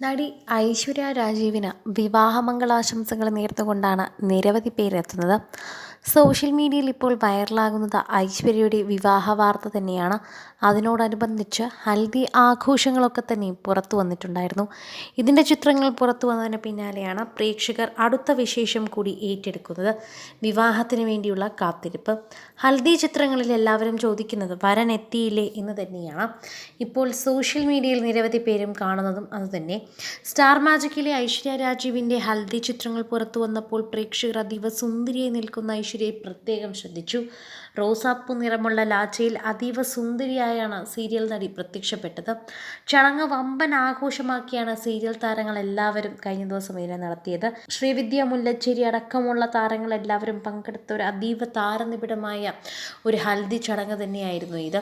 നടി ഐശ്വര്യ രാജീവിന് വിവാഹമംഗളാശംസകൾ നേർന്നുകൊണ്ടാണ് നിരവധി പേരെത്തുന്നത്. സോഷ്യൽ മീഡിയയിൽ ഇപ്പോൾ വൈറലാകുന്നത് ഐശ്വര്യയുടെ വിവാഹ വാർത്ത തന്നെയാണ്. അതിനോടനുബന്ധിച്ച് ഹൽദി ആഘോഷങ്ങളൊക്കെ തന്നെ പുറത്തു വന്നിട്ടുണ്ടായിരുന്നു. ഇതിൻ്റെ ചിത്രങ്ങൾ പുറത്തു വന്നതിന് പിന്നാലെയാണ് പ്രേക്ഷകർ അടുത്ത വിശേഷം കൂടി ഏറ്റെടുക്കുന്നത്. വിവാഹത്തിന് വേണ്ടിയുള്ള കാത്തിരിപ്പ്. ഹൽദി ചിത്രങ്ങളിൽ എല്ലാവരും ചോദിക്കുന്നത് വരൻ എത്തിയില്ലേ എന്ന് തന്നെയാണ്. ഇപ്പോൾ സോഷ്യൽ മീഡിയയിൽ നിരവധി പേരും കാണുന്നതും അതുതന്നെ. സ്റ്റാർ മാജിക്കിലെ ഐശ്വര്യ രാജീവിൻ്റെ ഹൽദി ചിത്രങ്ങൾ പുറത്തു വന്നപ്പോൾ പ്രേക്ഷകർ അതീവ സുന്ദരിയായി നിൽക്കുന്ന ഐശ്വര്യയെ പ്രത്യേകം ശ്രദ്ധിച്ചു. റോസാപ്പൂ നിറമുള്ള ലാച്ചയിൽ അതീവ സുന്ദരിയായാണ് സീരിയൽ നടി പ്രത്യക്ഷപ്പെട്ടത്. ചടങ്ങ് വമ്പൻ ആഘോഷമാക്കിയാണ് സീരിയൽ താരങ്ങൾ എല്ലാവരും കഴിഞ്ഞ ദിവസം ഇതിനെ നടത്തിയത്. ശ്രീവിദ്യ മുല്ലച്ചേരി അടക്കമുള്ള താരങ്ങൾ എല്ലാവരും പങ്കെടുത്ത ഒരു അതീവ താരനിബിഡമായ ഒരു ഹൽദി ചടങ്ങ് തന്നെയായിരുന്നു ഇത്.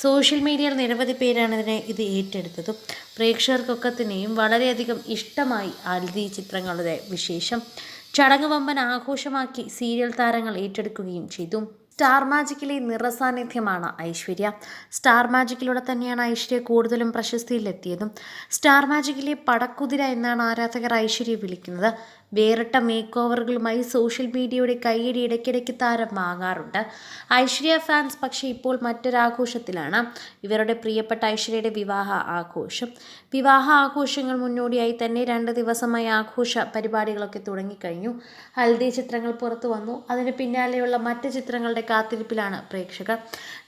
സോഷ്യൽ മീഡിയയിൽ നിരവധി പേരാണ് ഇത് ഏറ്റെടുത്തത്. പ്രേക്ഷകർക്കൊക്കെ തന്നെയും വളരെയധികം ഇഷ്ടമായി ഹൽദി ചിത്രങ്ങളുടെ വിശേഷം. ചടങ്ങ് വമ്പൻ ആഘോഷമാക്കി സീരിയൽ താരങ്ങൾ ഏറ്റെടുക്കുകയും ചെയ്തു. സ്റ്റാർ മാജിക്കിലെ നിറസാന്നിധ്യമാണ് ഐശ്വര്യ. സ്റ്റാർ മാജിക്കിലൂടെ തന്നെയാണ് ഐശ്വര്യ കൂടുതലും പ്രശസ്തിയിലെത്തിയതും. സ്റ്റാർ മാജിക്കിലെ പടക്കുതിര എന്നാണ് ആരാധകർ ഐശ്വര്യയെ വിളിക്കുന്നത്. വേറിട്ട മേക്ക് ഓവറുകളുമായി സോഷ്യൽ മീഡിയയുടെ കയ്യടി ഇടയ്ക്കിടയ്ക്ക് താരം വാങ്ങാറുണ്ട്. ഐശ്വര്യ ഫാൻസ് പക്ഷേ ഇപ്പോൾ മറ്റൊരാഘോഷത്തിലാണ്. ഇവരുടെ പ്രിയപ്പെട്ട ഐശ്വര്യയുടെ വിവാഹ ആഘോഷം. വിവാഹ ആഘോഷങ്ങൾ മുന്നോടിയായി തന്നെ 2 ദിവസമായി ആഘോഷ പരിപാടികളൊക്കെ തുടങ്ങിക്കഴിഞ്ഞു. ഹൽദി ചിത്രങ്ങൾ പുറത്തു വന്നു. അതിന് പിന്നാലെയുള്ള മറ്റ് ചിത്രങ്ങളുടെ കാത്തിരിപ്പിലാണ് പ്രേക്ഷകർ.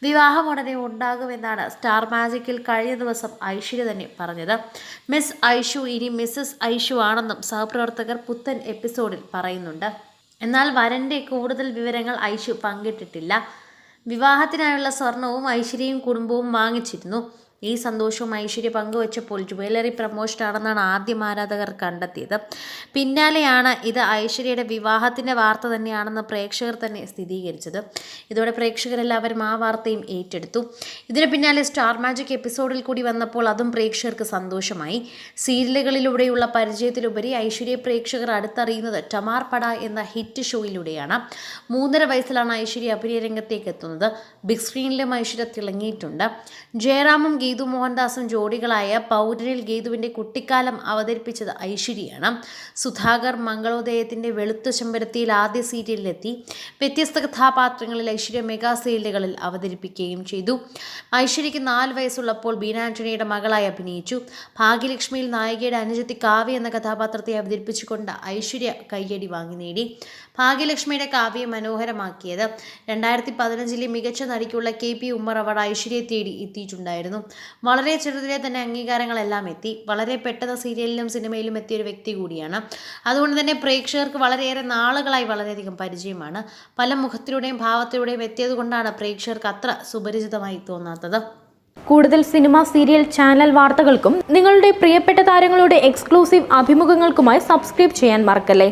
വിവാഹം ഉടനെ ഉണ്ടാകുമെന്നാണ് സ്റ്റാർ മാജിക്കിൽ കഴിഞ്ഞ ദിവസം ഐശ്വര്യ തന്നെ പറഞ്ഞത്. മിസ് ഐഷു ഇനി മിസ്സസ് ഐഷു ആണെന്നും സഹപ്രവർത്തകർ പുത്തൻ എപ്പിസോഡിൽ പറയുന്നുണ്ട്. എന്നാൽ വരൻ്റെ കൂടുതൽ വിവരങ്ങൾ ഐഷു പങ്കിട്ടിട്ടില്ല. വിവാഹത്തിനായുള്ള സ്വർണവും ഐശ്വര്യയും കുടുംബവും വാങ്ങിച്ചിരുന്നു. ഈ സന്തോഷവും ഐശ്വര്യ പങ്കുവച്ചപ്പോൾ ജുവലറി പ്രമോഷനാണെന്നാണ് ആദ്യം ആരാധകർ കണ്ടെത്തിയത്. പിന്നാലെയാണ് ഇത് ഐശ്വര്യയുടെ വിവാഹത്തിൻ്റെ വാർത്ത തന്നെയാണെന്ന് പ്രേക്ഷകർ തന്നെ സ്ഥിരീകരിച്ചത്. ഇതോടെ പ്രേക്ഷകരെല്ലാവരും ആ വാർത്തയും ഏറ്റെടുത്തു. ഇതിന് പിന്നാലെ സ്റ്റാർ മാജിക് എപ്പിസോഡിൽ കൂടി വന്നപ്പോൾ അതും പ്രേക്ഷകർക്ക് സന്തോഷമായി. സീരിയലുകളിലൂടെയുള്ള പരിചയത്തിലുപരി ഐശ്വര്യയെ പ്രേക്ഷകർ അടുത്തറിയുന്നത് ടമാർ പട എന്ന ഹിറ്റ് ഷോയിലൂടെയാണ്. 3.5 വയസ്സിലാണ് ഐശ്വര്യ അഭിനയ രംഗത്തേക്ക് എത്തുന്നത്. ബിഗ് സ്ക്രീനിലും ഐശ്വര്യ തിളങ്ങിയിട്ടുണ്ട്. ജയറാമും ഗീതു മോഹൻദാസും ജോഡികളായ പൗരനിൽ ഗീതുവിൻ്റെ കുട്ടിക്കാലം അവതരിപ്പിച്ചത് ഐശ്വര്യയാണ്. സുധാകർ മംഗളോദയത്തിൻ്റെ വെളുത്ത ചെമ്പരത്തിയിൽ ആദ്യ സീരിയലിലെത്തി. വ്യത്യസ്ത കഥാപാത്രങ്ങളിൽ ഐശ്വര്യ മെഗാ സീരിയലുകളിൽ അവതരിപ്പിക്കുകയും ചെയ്തു. ഐശ്വര്യയ്ക്ക് 4 വയസ്സുള്ളപ്പോൾ ബീന ആന്റണിയുടെ മകളായി അഭിനയിച്ചു. ഭാഗ്യലക്ഷ്മിയിൽ നായികയുടെ അനുജത്തി കാവ്യ എന്ന കഥാപാത്രത്തെ അവതരിപ്പിച്ചുകൊണ്ട് ഐശ്വര്യ കയ്യടി വാങ്ങി നേടി. ഭാഗ്യലക്ഷ്മിയുടെ കാവ്യെ മനോഹരമാക്കിയത് 2015 മികച്ച നടിക്കുള്ള KP ഉമ്മർ അവാർഡ് ഐശ്വര്യയെ തേടി എത്തിയിട്ടുണ്ടായിരുന്നു. വളരെ ചെറുതിലെ തന്നെ അംഗീകാരങ്ങളെല്ലാം എത്തി. വളരെ പെട്ടെന്ന് സീരിയലിലും സിനിമയിലും എത്തിയൊരു വ്യക്തി കൂടിയാണ്. അതുകൊണ്ട് തന്നെ പ്രേക്ഷകർക്ക് വളരെയേറെ നാളുകളായി വളരെയധികം പരിചയമാണ്. പല മുഖത്തിലൂടെയും ഭാവത്തിലൂടെയും എത്തിയത് കൊണ്ടാണ് പ്രേക്ഷകർക്ക് അത്ര സുപരിചിതമായി തോന്നാത്തത്. കൂടുതൽ സിനിമ, സീരിയൽ, ചാനൽ വാർത്തകൾക്കും നിങ്ങളുടെ പ്രിയപ്പെട്ട താരങ്ങളുടെ എക്സ്ക്ലൂസീവ് അഭിമുഖങ്ങൾക്കുമായി സബ്സ്ക്രൈബ് ചെയ്യാൻ മറക്കല്ലേ.